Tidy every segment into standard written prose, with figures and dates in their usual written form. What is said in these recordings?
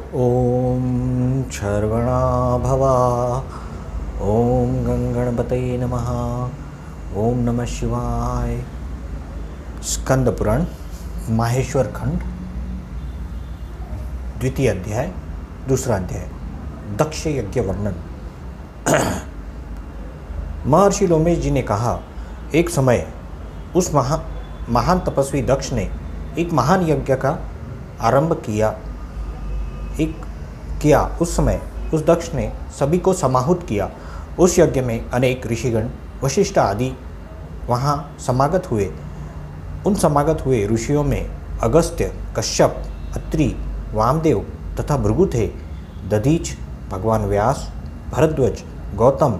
ॐ शर्वणाभवा। ॐ गंगणपतये नमः। ओम नमः शिवाय। स्कंद पुराण माहेश्वर खंड, द्वितीय अध्याय, दूसरा अध्याय, दक्ष यज्ञ वर्णन। महर्षि लोमेश जी ने कहा, एक समय उस महान तपस्वी दक्ष ने एक महान यज्ञ का आरंभ किया। उस समय उस दक्ष ने सभी को समाहुत किया। उस यज्ञ में अनेक ऋषिगण, वशिष्ठ आदि वहाँ समागत हुए। उन समागत हुए ऋषियों में अगस्त्य, कश्यप, अत्रि, वामदेव तथा भृगु थे। दधीच, भगवान व्यास, भरद्वाज, गौतम,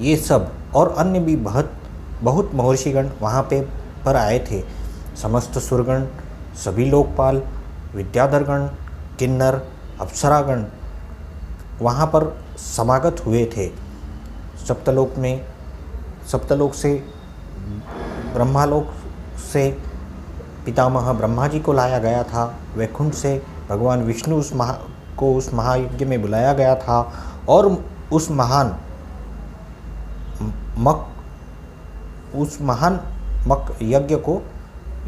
ये सब और अन्य भी बहुत महर्षिगण वहाँ पर आए थे। समस्त सुरगण, सभी लोकपाल, विद्याधरगण, किन्नर, अप्सरागण वहाँ पर समागत हुए थे। सप्तलोक से, ब्रह्मालोक से पितामह ब्रह्मा जी को लाया गया था। वैकुंठ से भगवान विष्णु उस महायज्ञ में बुलाया गया था और उस महान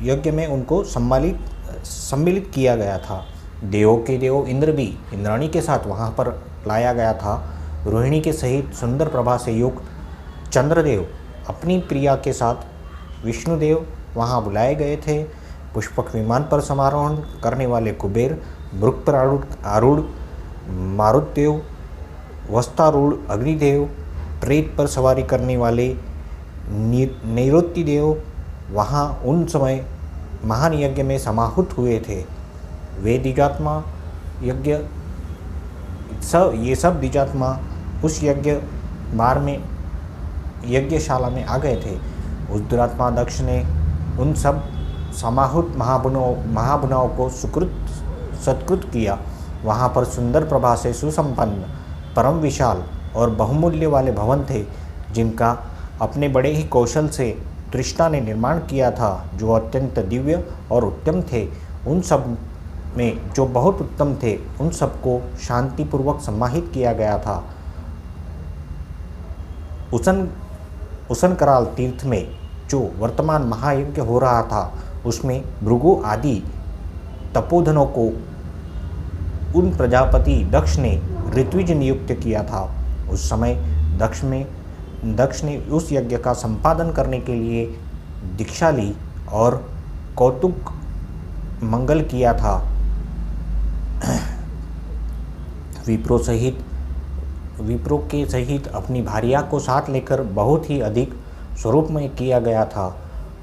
यज्ञ में उनको सम्मिलित किया गया था। देवों के देव इंद्र भी इंद्राणी के साथ वहाँ पर लाया गया था। रोहिणी के सहित सुंदर प्रभा से युक्त चंद्रदेव अपनी प्रिया के साथ विष्णुदेव वहाँ बुलाए गए थे। पुष्पक विमान पर समारोहण करने वाले कुबेर, मृग पर आरूढ़ मारुतदेव, वस्तारूढ़ अग्निदेव, प्रेत पर सवारी करने वाले नैऋत्य देव वहाँ उन समय महान यज्ञ में समाहुत हुए थे। वे द्विजात्मा यज्ञ ये सब द्विजात्मा उस यज्ञशाला में आ गए थे। उस दुरात्मा दक्ष ने उन सब समाहुत महाबुनाओं को सत्कृत किया। वहाँ पर सुंदर प्रभा से सुसंपन्न, परम विशाल और बहुमूल्य वाले भवन थे, जिनका अपने बड़े ही कौशल से तृष्णा ने निर्माण किया था, जो अत्यंत दिव्य और उत्तम थे। उन सब में जो बहुत उत्तम थे, उन सबको शांतिपूर्वक समाहित किया गया था। उसनकराल तीर्थ में जो वर्तमान महायज्ञ हो रहा था, उसमें भृगु आदि तपोधनों को उन प्रजापति दक्ष ने ऋत्विज नियुक्त किया था। उस समय दक्ष ने उस यज्ञ का संपादन करने के लिए दीक्षा ली और कौतुक मंगल किया था। विप्रो के सहित अपनी भार्या को साथ लेकर बहुत ही अधिक स्वरूप में किया गया था।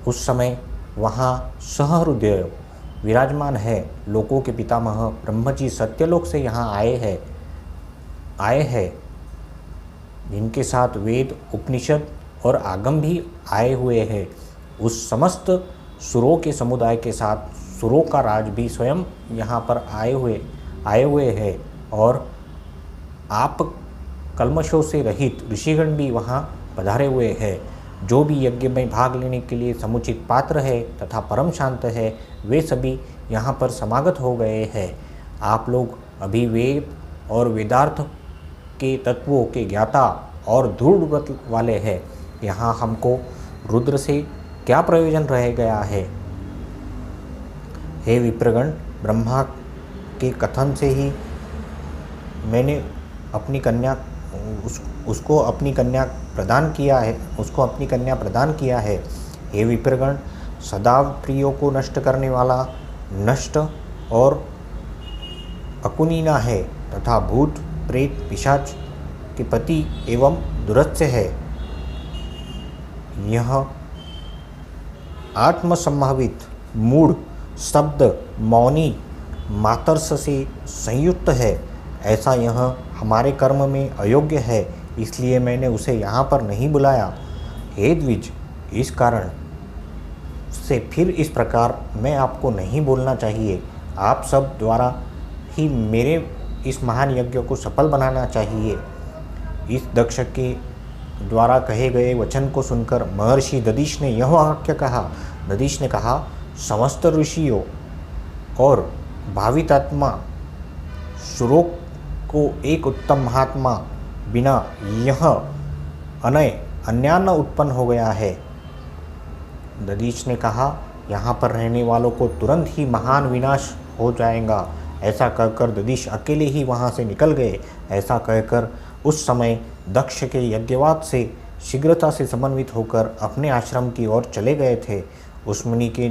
उस समय वहाँ सहृदय विराजमान है। लोकों के पितामह ब्रह्म जी सत्यलोक से यहाँ आए हैं, जिनके साथ वेद, उपनिषद और आगम भी आए हुए हैं। उस समस्त सुरों के समुदाय के साथ सुरों का राज भी स्वयं यहाँ पर आए हुए हैं और आप कल्मशों से रहित ऋषिगण भी वहाँ पधारे हुए हैं। जो भी यज्ञ में भाग लेने के लिए समुचित पात्र है तथा परम शांत है, वे सभी यहाँ पर समागत हो गए हैं। आप लोग अभी वेद और वेदार्थ के तत्वों के ज्ञाता और दृढ़ व्रत वाले हैं। यहाँ हमको रुद्र से क्या प्रयोजन रह गया है? हे विप्रगण, ब्रह्मा के कथन से ही मैंने अपनी कन्या उसको अपनी कन्या प्रदान किया है। हे विप्रगण, सदा प्रियों को नष्ट करने वाला नष्ट और अकुनीना है तथा भूत, प्रेत, पिशाच के पति एवं दुरत्य है। यह आत्मसंभावित, मूढ़, शब्द, मौनी, मातर्स से संयुक्त है। ऐसा यह हमारे कर्म में अयोग्य है, इसलिए मैंने उसे यहाँ पर नहीं बुलाया। हे द्विज, इस कारण से फिर इस प्रकार मैं आपको नहीं बोलना चाहिए। आप सब द्वारा ही मेरे इस महान यज्ञ को सफल बनाना चाहिए। इस दक्ष के द्वारा कहे गए वचन को सुनकर महर्षि दधीच ने यह वाक्य कहा। दधीच ने कहा, समस्त ऋषियों और भावितात्मा शुरोक को एक उत्तम महात्मा बिना यह अन्यान्न उत्पन्न हो गया है। दधीच ने कहा, यहाँ पर रहने वालों को तुरंत ही महान विनाश हो जाएगा। ऐसा कहकर दधीच अकेले ही वहाँ से निकल गए। ऐसा कहकर उस समय दक्ष के यज्ञवाद से शीघ्रता से समन्वित होकर अपने आश्रम की ओर चले गए थे। उस मुनि के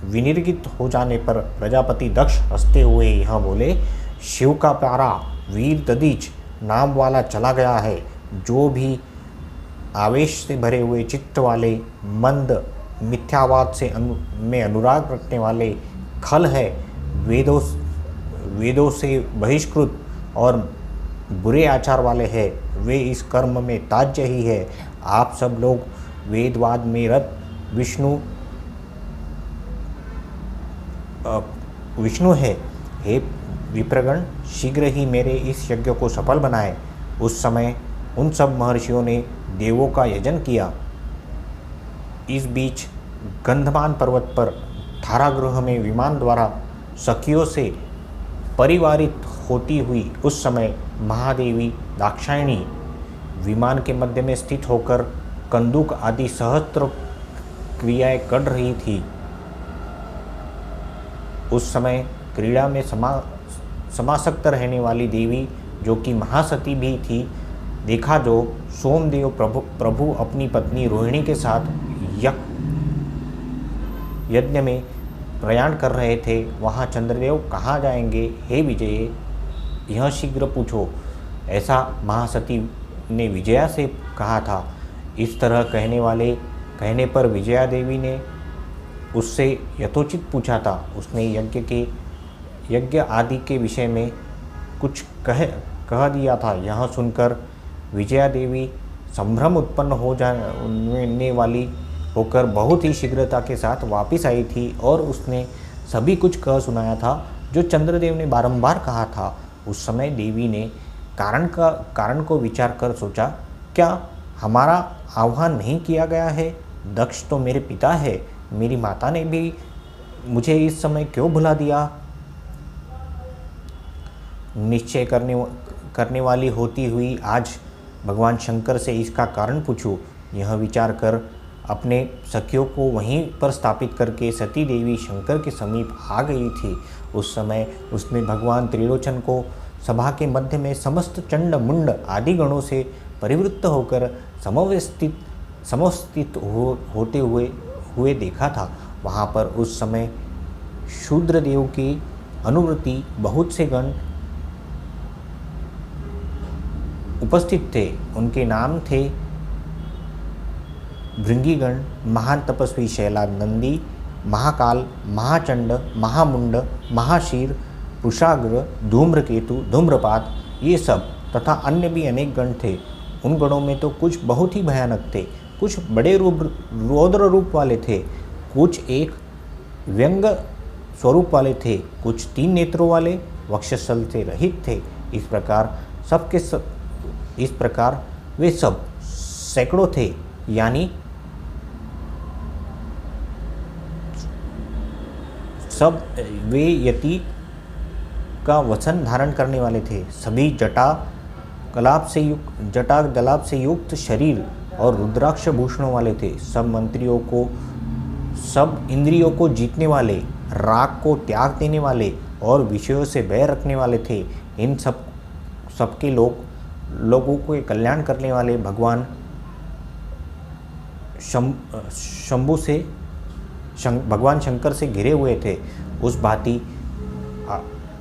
विनिर्गित हो जाने पर प्रजापति दक्ष हंसते हुए यह बोले, शिव का प्यारा वीर दधीच नाम वाला चला गया है। जो भी आवेश से भरे हुए चित्त वाले, मंद, मिथ्यावाद में अनुराग रखने वाले, खल है, वेदों से बहिष्कृत और बुरे आचार वाले हैं, वे इस कर्म में त्याज्य ही है। आप सब लोग वेदवाद में रत विष्णु है। हे विप्रगण, शीघ्र ही मेरे इस यज्ञ को सफल बनाए। उस समय उन सब महर्षियों ने देवों का यजन किया। इस बीच गंधमान पर्वत पर धारागृह में विमान द्वारा सखियों से परिवारित होती हुई उस समय महादेवी दाक्षायणी विमान के मध्य में स्थित होकर कंदुक आदि सहस्त्र क्रियाएं कर रही थी। उस समय क्रीड़ा में समासक्त रहने वाली देवी, जो कि महासती भी थी, देखा जो सोमदेव प्रभु अपनी पत्नी रोहिणी के साथ यज्ञ में प्रयाण कर रहे थे, वहाँ चंद्रदेव कहाँ जाएंगे? हे विजय, यह शीघ्र पूछो। ऐसा महासती ने विजया से कहा था। इस तरह कहने पर विजया देवी ने उससे यथोचित पूछा था। उसने यज्ञ आदि के विषय में कुछ कह दिया था। यह सुनकर विजया देवी संभ्रम उत्पन्न हो जाने वाली होकर बहुत ही शीघ्रता के साथ वापस आई थी और उसने सभी कुछ कह सुनाया था जो चंद्रदेव ने बारंबार कहा था। उस समय देवी ने कारण को विचार कर सोचा, क्या हमारा आह्वान नहीं किया गया है? दक्ष तो मेरे पिता है, मेरी माता ने भी मुझे इस समय क्यों भुला दिया? निश्चय करने वाली होती हुई आज भगवान शंकर से इसका कारण पूछूं। यह विचार कर अपने सखियों को वहीं पर स्थापित करके सती देवी शंकर के समीप आ गई थी। उस समय उसने भगवान त्रिलोचन को सभा के मध्य में समस्त चंड मुंड आदि गणों से परिवृत्त होकर समवस्थित होते हुए देखा था। वहाँ पर उस समय शूद्रदेव की अनुवृत्ति बहुत से गण उपस्थित थे। उनके नाम थे भृंगीगण, महान तपस्वी शैलानंदी, महाकाल, महाचंड, महामुंड, महाशीर, पुषाग्र, धूम्रकेतु, धूम्रपात, ये सब तथा अन्य भी अनेक गण थे। उन गणों में तो कुछ बहुत ही भयानक थे, कुछ बड़े रौद्र रूप वाले थे, कुछ एक व्यंग स्वरूप वाले थे, कुछ 3 नेत्रों वाले वक्षस्थल से रहित थे। इस प्रकार वे सब सैकड़ों थे, यानी सब वे यति का वचन धारण करने वाले थे। सभी जटा दलाप से युक्त शरीर और रुद्राक्ष भूषणों वाले थे। सब इंद्रियों को जीतने वाले, राग को त्याग देने वाले और विषयों से भय रखने वाले थे। इन सबके लोगों को कल्याण करने वाले भगवान भगवान शंकर से घिरे हुए थे। उस भांति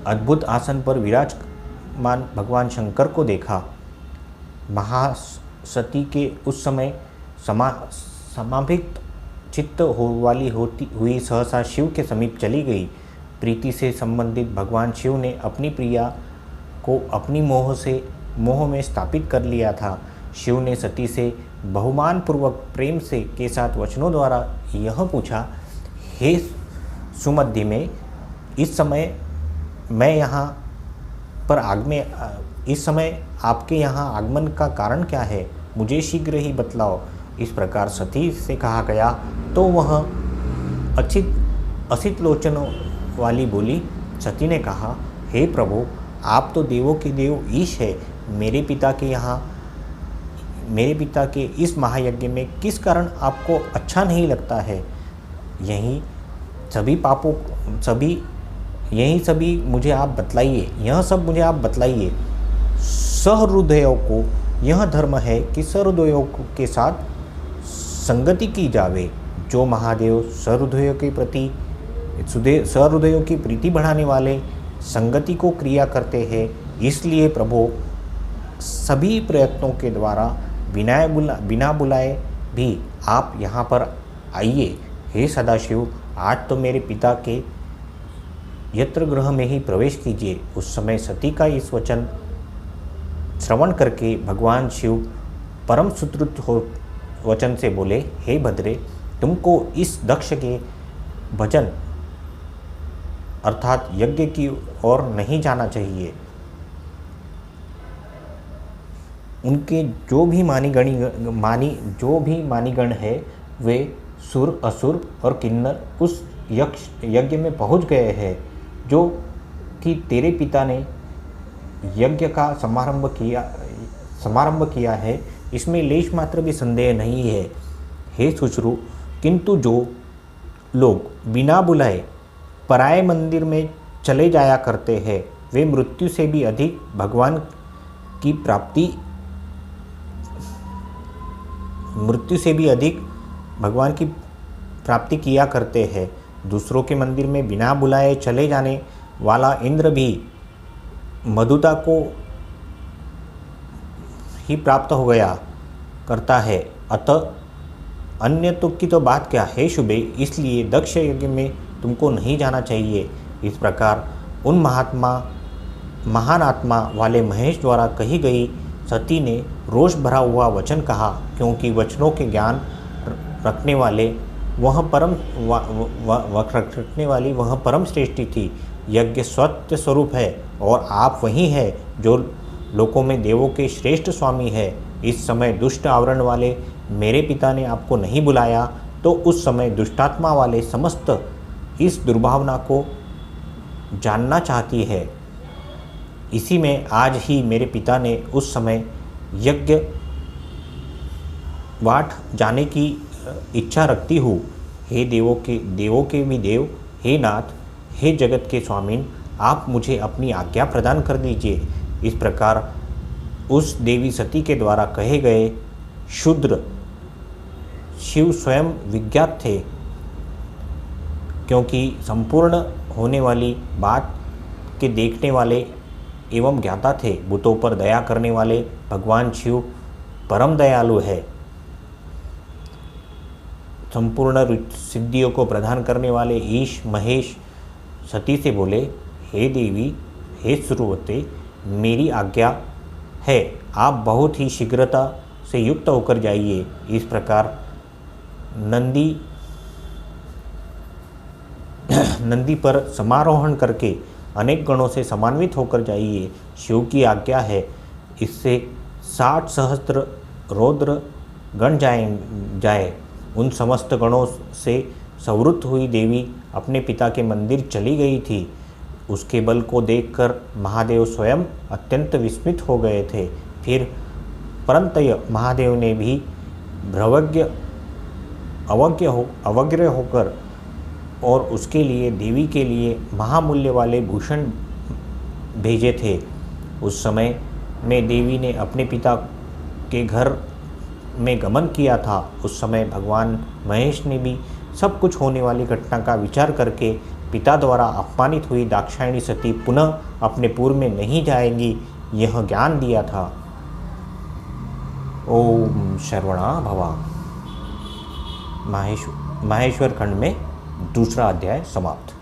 अद्भुत आसन पर विराजमान भगवान शंकर को देखा। महासती के उस समय समाभित चित्त वाली हुई सहसा शिव के समीप चली गई। प्रीति से संबंधित भगवान शिव ने अपनी प्रिया को अपनी मोह में स्थापित कर लिया था। शिव ने सती से बहुमान पूर्वक प्रेम के साथ वचनों द्वारा यह पूछा, हे सुमध्य में, इस समय आपके यहाँ आगमन का कारण क्या है? मुझे शीघ्र ही बतलाओ। इस प्रकार सती से कहा गया तो वह असित लोचनों वाली बोली। सती ने कहा, हे प्रभु, आप तो देवों के देव ईश है। मेरे पिता के इस महायज्ञ में किस कारण आपको अच्छा नहीं लगता है? यही सभी मुझे आप बतलाइए, यह सब मुझे आप बतलाइए। सहृदयों को यह धर्म है कि सहृदयों के साथ संगति की जावे। जो महादेव सहृदयों की प्रीति बढ़ाने वाले संगति को क्रिया करते हैं, इसलिए प्रभु सभी प्रयत्नों के द्वारा बिना बुलाए भी आप यहाँ पर आइए। हे सदाशिव, आज तो मेरे पिता के यत्र गृह में ही प्रवेश कीजिए। उस समय सती का इस वचन श्रवण करके भगवान शिव परम सुश्रुत हो वचन से बोले, हे भद्रे, तुमको इस दक्ष के भजन अर्थात यज्ञ की ओर नहीं जाना चाहिए। उनके जो भी मानीगण है वे सुर, असुर और किन्नर उस यज्ञ में पहुंच गए हैं जो कि तेरे पिता ने यज्ञ का समारंभ किया है। इसमें लेश मात्र भी संदेह नहीं है। हे सुश्रु, किंतु जो लोग बिना बुलाए पराये मंदिर में चले जाया करते हैं, वे मृत्यु से भी अधिक भगवान की प्राप्ति किया करते हैं। दूसरों के मंदिर में बिना बुलाए चले जाने वाला इंद्र भी मधुता को ही प्राप्त हो गया करता है। अतः अन्य तो की तो बात क्या है शुभे, इसलिए दक्ष यज्ञ में तुमको नहीं जाना चाहिए। इस प्रकार उन महान आत्मा वाले महेश द्वारा कही गई सती ने रोष भरा हुआ वचन कहा, क्योंकि वचनों के ज्ञान रखने वाली वह परम श्रेष्ठी थी। यज्ञ सत्य स्वरूप है और आप वही है जो लोकों में देवों के श्रेष्ठ स्वामी है। इस समय दुष्ट आवरण वाले मेरे पिता ने आपको नहीं बुलाया, तो उस समय दुष्टात्मा वाले समस्त इस दुर्भावना को जानना चाहती है। इसी में आज ही मेरे पिता ने उस समय यज्ञ वाट जाने की इच्छा रखती हूँ। हे देवों के भी देव, हे नाथ, हे जगत के स्वामीन, आप मुझे अपनी आज्ञा प्रदान कर दीजिए। इस प्रकार उस देवी सती के द्वारा कहे गए शूद्र शिव स्वयं विज्ञात थे, क्योंकि संपूर्ण होने वाली बात के देखने वाले एवं ज्ञाता थे। भूतों पर दया करने वाले भगवान शिव परम दयालु है। संपूर्ण सिद्धियों को प्रदान करने वाले ईश महेश सती से बोले, हे देवी, हे सुरवते, मेरी आज्ञा है, आप बहुत ही शीघ्रता से युक्त होकर जाइए। इस प्रकार नंदी पर समारोहण करके अनेक गणों से समान्वित होकर जाइए। शिव की आज्ञा है, इससे 60 सहस्त्र रौद्र गण जाए। उन समस्त गणों से संवृत्त हुई देवी अपने पिता के मंदिर चली गई थी। उसके बल को देखकर महादेव स्वयं अत्यंत विस्मित हो गए थे। फिर परंतय महादेव ने भी अवग्र होकर और उसके लिए देवी के लिए महामूल्य वाले भूषण भेजे थे। उस समय में देवी ने अपने पिता के घर में गमन किया था। उस समय भगवान महेश ने भी सब कुछ होने वाली घटना का विचार करके पिता द्वारा अपमानित हुई दाक्षायणी सती पुनः अपने पूर्व में नहीं जाएंगी, यह ज्ञान दिया था। ओम शरवणा भवा। माहेश्वर खंड में दूसरा अध्याय समाप्त।